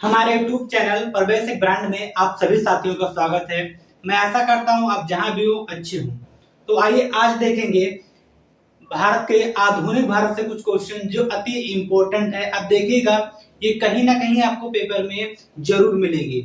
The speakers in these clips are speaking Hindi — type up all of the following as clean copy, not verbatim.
हमारे YouTube चैनल प्रवेश एक ब्रांड में आप सभी साथियों का स्वागत है। मैं आशा करता हूं आप जहां भी हो अच्छे हो। तो आइए आज देखेंगे भारत के आधुनिक भारत से कुछ क्वेश्चन जो अति इम्पोर्टेंट है। अब देखिएगा ये कहीं ना कहीं आपको पेपर में जरूर मिलेंगे,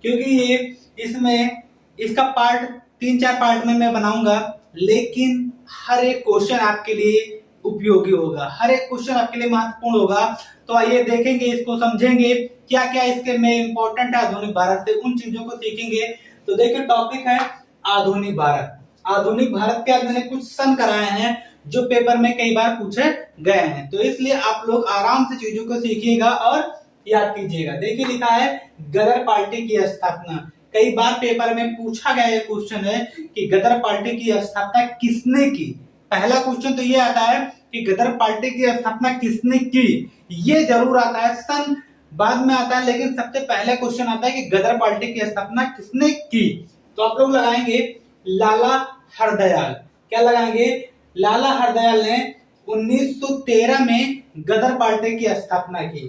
क्योंकि ये इसमें इसका पार्ट 3-4 पार्ट में मैं बनाऊंगा, लेकिन हर एक क्वेश्चन आपके लिए उपयोगी होगा, हर एक क्वेश्चन आपके लिए महत्वपूर्ण होगा। तो आइए देखेंगे, इसको समझेंगे क्या क्या इसके में इंपॉर्टेंट है आधुनिक भारत से, उन चीजों को सीखेंगे। तो देखिए टॉपिक है आधुनिक भारत। आधुनिक भारत के मैंने कुछ सन कराए हैं जो पेपर में कई बार पूछे गए हैं, तो इसलिए आप लोग आराम से चीजों को सीखिएगा और याद कीजिएगा। देखिए लिखा है गदर पार्टी की स्थापना। कई बार पेपर में पूछा गया ये क्वेश्चन है कि गदर पार्टी की स्थापना किसने की। पहला क्वेश्चन तो ये आता है कि गदर पार्टी की स्थापना किसने की, ये जरूर आता है, सन बाद में आता है, लेकिन सबसे पहले क्वेश्चन आता है कि गदर पार्टी की स्थापना किसने की। तो आप लोग लगाएंगे लाला हरदयाल। क्या लगाएंगे? लाला हरदयाल ने 1913 में गदर पार्टी की स्थापना की।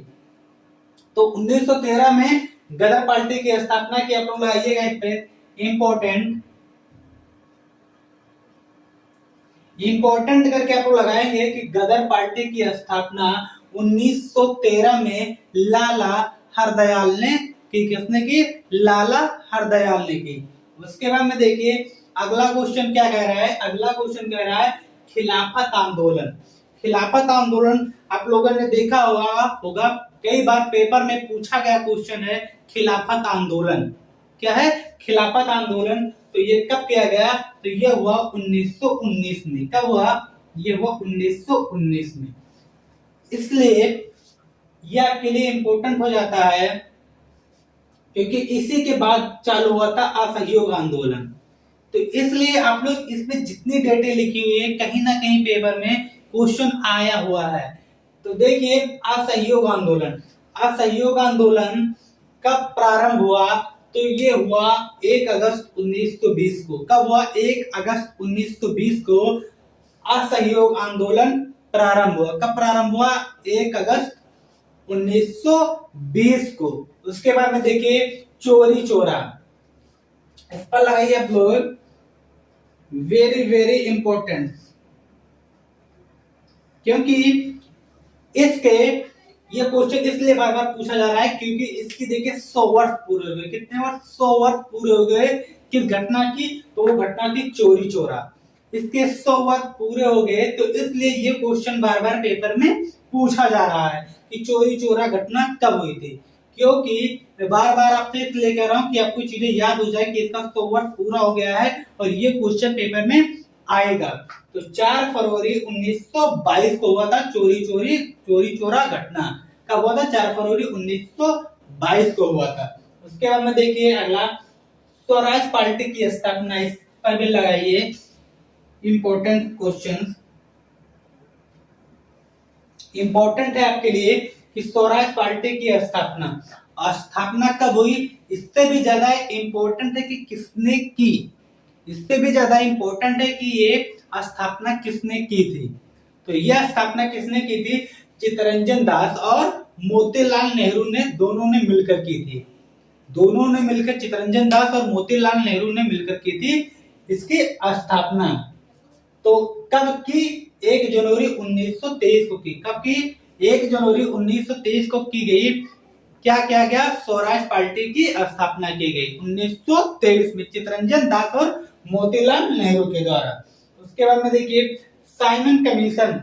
तो 1913 में गदर पार्टी की स्थापना की। आप लोग लगाइएगा इस पे इंपॉर्टेंट करके आप लोग लगाएंगे कि गदर पार्टी की स्थापना 1913 में लाला हरदयाल ने की। किसने की? लाला हरदयाल ने की। उसके बाद में देखिए अगला क्वेश्चन क्या कह रहा है। अगला क्वेश्चन कह रहा है खिलाफत आंदोलन। खिलाफत आंदोलन आप लोगों ने देखा होगा कई बार पेपर में पूछा गया क्वेश्चन है खिलाफत आंदोलन। क्या है? खिलाफत आंदोलन। तो ये कब किया गया? तो ये हुआ 1919 में। कब हुआ? ये हुआ 1919 में। इसलिए यह आपके लिए इंपॉर्टेंट हो जाता है, क्योंकि इसी के बाद चालू हुआ था असहयोग आंदोलन। तो इसलिए आप लोग इसमें जितनी डेटें लिखी हुई है कहीं ना कहीं पेपर में क्वेश्चन आया हुआ है। तो देखिए असहयोग आंदोलन। असहयोग आंदोलन कब प्रारंभ हुआ? तो ये हुआ 1 अगस्त 1920 को। कब हुआ? 1 अगस्त 1920 को असहयोग आंदोलन प्रारंभ हुआ। कब प्रारंभ हुआ? 1 अगस्त 1920 को। उसके बाद में देखिए चोरी चोरा। इस पर लगाइए आप लोग वेरी वेरी इंपॉर्टेंट, क्योंकि इसके ये क्वेश्चन इसलिए बार बार पूछा जा रहा है क्योंकि इसकी देखिए 100 वर्ष पूरे हो गए। कितने वर्ष? 100 वर्ष पूरे हो गए किस घटना की? तो वो घटना थी चोरी चोरा। इसके 100 वर्ष पूरे हो गए, तो इसलिए ये क्वेश्चन बार बार पेपर में पूछा जा रहा है कि चोरी चोरा घटना कब हुई थी। क्योंकि मैं बार बार आपसे इसलिए कह रहा हूं कि आपको चीजें याद हो जाए कि इसका 100 वर्ष पूरा हो गया है और ये क्वेश्चन पेपर में आएगा। तो 4 फरवरी 1922 को हुआ था चोरी चोरा घटना। कब हुआ था? 4 फरवरी 1922 को हुआ था। उसके बाद में देखिए अगला स्वराज पार्टी की स्थापना। इस पर भी लगाइए इंपॉर्टेंट क्वेश्चन। इंपॉर्टेंट है आपके लिए कि स्वराज पार्टी की स्थापना कब हुई। इससे भी ज्यादा इंपॉर्टेंट है कि किसने की। इससे भी ज्यादा इंपॉर्टेंट है कि ये स्थापना किसने की थी। तो यह स्थापना किसने की थी? चित्तरंजन दास और मोतीलाल नेहरू ने दोनों ने मिलकर की थी। दोनों ने मिलकर, चित्तरंजन दास और मोतीलाल नेहरू ने मिलकर की थी इसकी स्थापना। तो कब की? 1 जनवरी 1923 को की। कब की? 1 जनवरी 1923 को की गई। क्या किया गया? स्वराज पार्टी की स्थापना की गई 1923 में चित्तरंजन दास और मोतीलाल नेहरू के द्वारा। उसके बाद में देखिए साइमन कमीशन।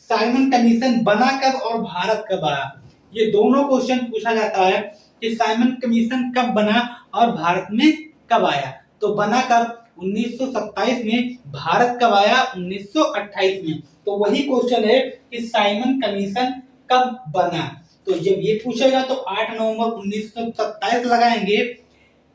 साइमन कमीशन बना कब और भारत कब आया? ये दोनों क्वेश्चन पूछा जाता है कि साइमन कमीशन कब बना और भारत में कब आया। तो बना कब? 1927 में। भारत कब आया? 1928 में। तो वही क्वेश्चन है कि साइमन कमीशन कब बना। तो जब ये पूछेगा तो 8 नवंबर 1927 लगाएंगे।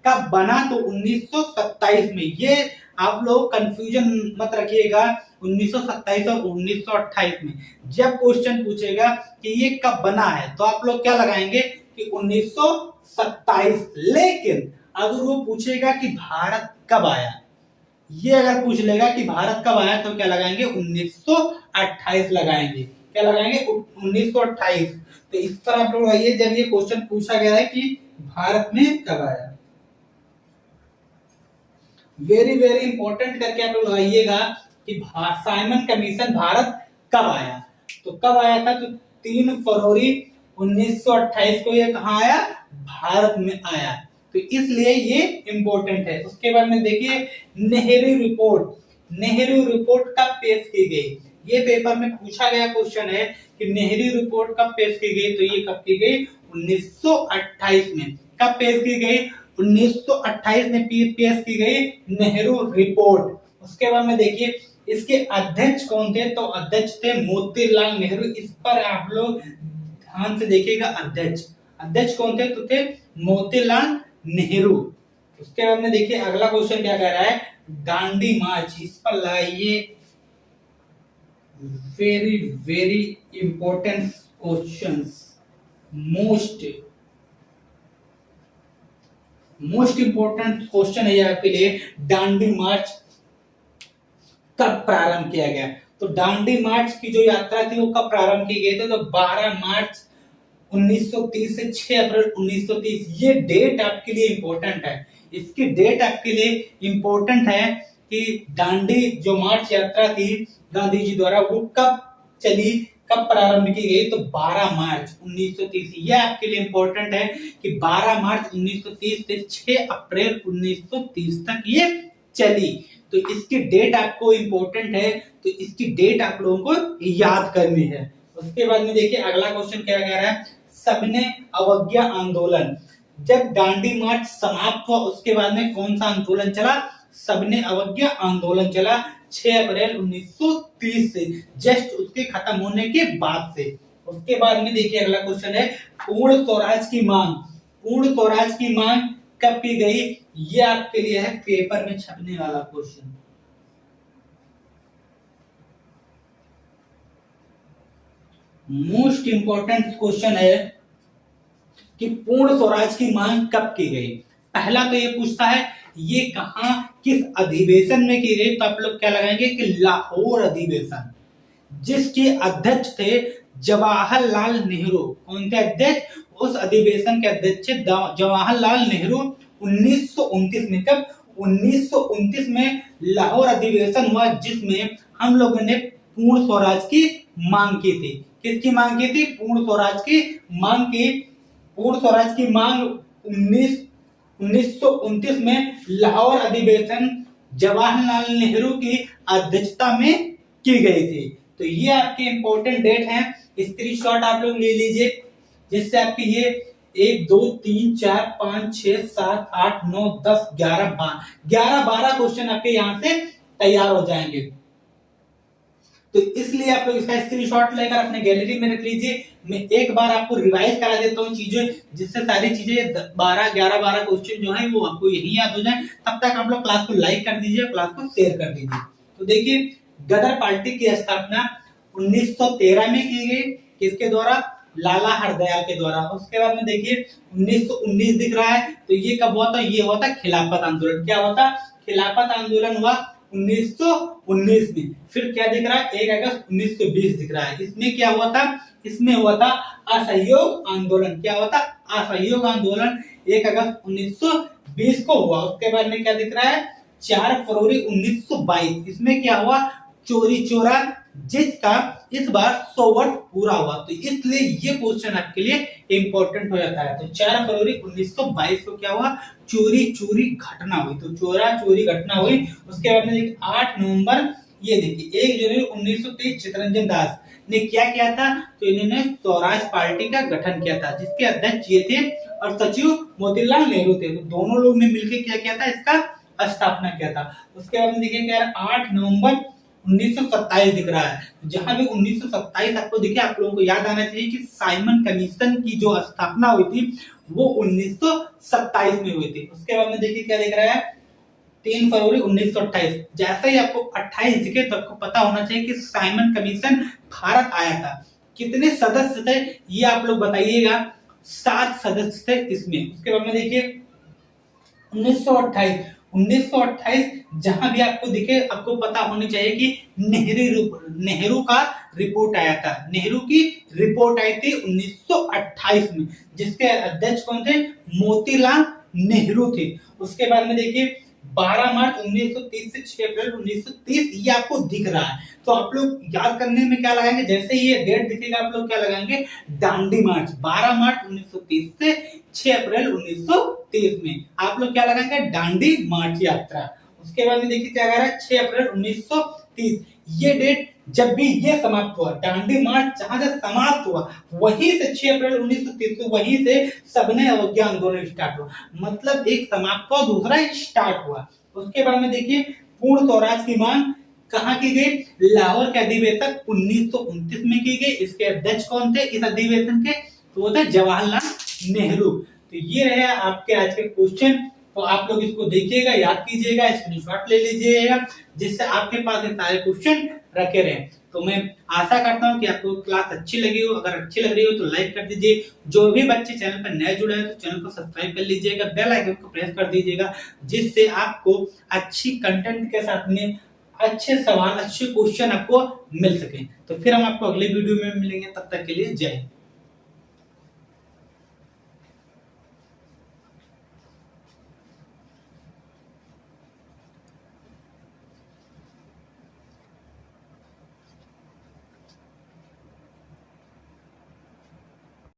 कब बना? तो 1927 में। ये आप लोग कंफ्यूजन मत रखिएगा 1927 और 1928 में। जब क्वेश्चन पूछेगा कि ये कब बना है तो आप लोग क्या लगाएंगे कि 1927। लेकिन अगर वो पूछेगा कि भारत कब आया, ये अगर पूछ लेगा कि भारत कब आया तो क्या लगाएंगे? 1928 लगाएंगे। क्या लगाएंगे 1928। तो इस पर आप लोग आइए, जब ये क्वेश्चन पूछा गया है कि भारत में कब आया, वेरी वेरी इंपॉर्टेंट करके आप लोग लगाइएगा कि साइमन कमीशन भारत कब आया। तो कब आया था, तो 3 फरवरी 1928 को ये कहाँ आया, भारत में आया। तो इसलिए ये इंपॉर्टेंट है। उसके बाद में देखिए नेहरू रिपोर्ट, नेहरू रिपोर्ट कब पेश की गई, ये पेपर में पूछा गया क्वेश्चन है कि नेहरू रिपोर्ट कब पेश की गई। तो ये कब की गई, 1928 में। कब पेश की गई, 1928 में पेश की गई नेहरू रिपोर्ट। उसके बाद में देखिए इसके अध्यक्ष कौन थे, तो अध्यक्ष थे मोतीलाल नेहरू। इस पर आप लोग ध्यान से देखिएगा, अध्यक्ष कौन थे, तो थे मोतीलाल नेहरू। उसके बाद में देखिए अगला क्वेश्चन क्या कह रहा है, दांडी मार्च। इस पर लगाइए, very very important questions, most important question है ये आपके लिए। दांडी मार्च कब प्रारंभ किया गया, तो दांडी मार्च की जो यात्रा थी वो कब प्रारंभ की गई थी, तो 12 मार्च 1930 से 6 अप्रैल 1930। ये डेट आपके लिए इंपॉर्टेंट है, इसकी डेट आपके लिए इंपॉर्टेंट है कि दांडी जो मार्च यात्रा थी गांधी जी द्वारा, वो कब चली, कब प्रारंभ की गई, तो 12 मार्च 1930। यह आपके लिए इंपॉर्टेंट है कि 12 मार्च 1930 से 6 अप्रैल 1930 तक ये चली। तो इसकी डेट आपको इंपॉर्टेंट है, तो इसकी डेट आप लोगों को याद करनी है। उसके बाद में देखिए अगला क्वेश्चन क्या कह रहा है, सबने अवज्ञा आंदोलन। जब दांडी मार्च समाप्त हुआ उसके बाद में कौन सा आंदोलन चला, सबने अवज्ञा आंदोलन चला 6 अप्रैल 1930 से, जस्ट उसके खत्म होने के बाद से। उसके बाद में देखिए अगला क्वेश्चन है पूर्ण स्वराज की मांग। पूर्ण स्वराज की मांग कब की गई, ये आपके लिए है पेपर में छपने वाला क्वेश्चन। मोस्ट इंपॉर्टेंट क्वेश्चन है कि पूर्ण स्वराज की मांग कब की गई। पहला तो ये पूछता है ये कहां किस अधिवेशन में की गई, तो आप लोग क्या लगाएंगे कि लाहौर अधिवेशन, जिसके अध्यक्ष थे जवाहरलाल नेहरू। कौन थे अध्यक्ष, उस अधिवेशन के अध्यक्ष जवाहरलाल नेहरू। 1929 में, कब 1929 में लाहौर अधिवेशन हुआ, जिसमें हम लोगों ने पूर्ण स्वराज की मांग की थी। किसकी मांग की थी, पूर्ण स्वराज की मांग की। पूर्ण स्वराज की मांग 1929 में लाहौर अधिवेशन जवाहरलाल नेहरू की अध्यक्षता में की गई थी। तो ये आपके इंपॉर्टेंट डेट हैं, स्क्रीनशॉट आप लोग ले लीजिए, जिससे आपकी ये 1 2 3 4 5 6 7 8 9 10 11 12 क्वेश्चन आपके यहाँ से तैयार हो जाएंगे। तो इसलिए आप लोग इसका स्क्रीनशॉट लेकर अपने गैलरी में रख लीजिए। मैं एक बार आपको रिवाइज करा देता हूँ चीजें, जिससे सारी चीजें 11 क्वेश्चन जो है वो आपको यही याद हो जाए। तब तक आप लोग क्लास को लाइक कर दीजिए, क्लास को शेयर कर दीजिए। तो देखिए गदर पार्टी की स्थापना 1913 में की गई, किसके द्वारा, लाला हरदयाल के द्वारा। उसके बाद में देखिए 1919 दिख रहा है, तो ये कब हुआ था, ये हुआ था खिलाफत आंदोलन। क्या हुआ था, खिलाफत आंदोलन हुआ 1919 में। फिर क्या दिख रहा है, 1 अगस्त 1920 दिख रहा है। इसमें क्या हुआ था, इसमें हुआ था असहयोग आंदोलन। क्या हुआ था, असहयोग आंदोलन 1 अगस्त 1920 को हुआ। उसके बाद में क्या दिख रहा है, 4 फरवरी 1922। इसमें क्या हुआ, चोरी चोरा, जिसका इस बार 100 वर्ष पूरा हुआ। तो इसलिए ये क्वेश्चन आपके लिए इंपॉर्टेंट हो जाता है। तो 4 फरवरी 1922 को क्या हुआ, चोरी चोरी घटना हुई। तो चोरा चोरी घटना हुई। उसके बाद में देखिए 8 नवंबर, ये देखिए 1 जनवरी 1923 चित्तरंजन दास ने क्या किया था, तो इन्होंने स्वराज पार्टी का गठन किया था, जिसके अध्यक्ष ये थे और सचिव मोतीलाल नेहरू थे। तो दोनों लोग ने मिलकर क्या किया था, इसका स्थापना किया था। उसके बाद में देखिए क्या 8 नवंबर 1927 दिख रहा है। जहां भी 1927 आपको देखिए, आप लोगों को याद आना चाहिए कि साइमन कमीशन की जो स्थापना हुई थी वो 1927 में हुई थी। उसके बाद में देखिए क्या दिख रहा है, 3 फरवरी 1928। जैसे ही आपको 28 दिखे तो आपको पता होना चाहिए कि साइमन कमीशन भारत आया था। कितने सदस्य थे ये आप लोग बताइएगा, 7 सदस्य थे इसमें। उसके बाद में देखिए 1928 जहां भी आपको दिखे आपको पता होनी चाहिए कि नेहरू का रिपोर्ट आया था। नेहरू की रिपोर्ट आई थी 1928 में, जिसके अध्यक्ष कौन थे? मोतीलाल नेहरू थे। उसके बाद में देखिए 12 मार्च 1930 से 6 अप्रैल 1930, ये आपको दिख रहा है। तो आप लोग याद करने में क्या लगाएंगे? जैसे ही ये डेट दिखेगा आप लोग क्या लगाएंगे? दांडी मार्च। 12 मार्च 1930 से 6 अप्रैल 1930 में आप लोग क्या लगाएंगे? दांडी मार्च यात्रा। उसके बाद में देखिए क्या कह रहा है? 6 अप्रैल 1930, ये डेट जब भी ये समाप्त हुआ, दांडी मार्च जहां से समाप्त हुआ वहीं से 6 अप्रैल 1930 को वहीं से सबने अवज्ञा आंदोलन स्टार्ट हुआ। मतलब एक समाप्त हुआ, दूसरा स्टार्ट हुआ। उसके बाद में देखिए पूर्ण स्वराज की मांग कहां की गई? लाहौर के अधिवेशन 1929 में की गई। इसके अध्यक्ष कौन थे इस अधिवेशन के? तो वो थे जवाहरलाल नेहरू। तो ये रहे आपके आज के क्वेश्चन। तो आप लोग इसको देखिएगा, याद कीजिएगा, स्क्रीनशॉट ले लीजिएगा, जिससे आपके पास ये सारे क्वेश्चन रखे रहे। तो मैं आशा करता हूं कि आपको क्लास अच्छी लगी हो। अगर अच्छी लग रही हो तो लाइक कर दीजिए। जो भी बच्चे चैनल पर नए जुड़े हैं तो चैनल को सब्सक्राइब कर लीजिएगा, बेल आइकन को प्रेस कर दीजिएगा, जिससे आपको अच्छी कंटेंट के साथ में अच्छे सवाल, अच्छे क्वेश्चन आपको मिल सके। तो फिर हम आपको अगले वीडियो में मिलेंगे, तब तक के लिए जय हिंद।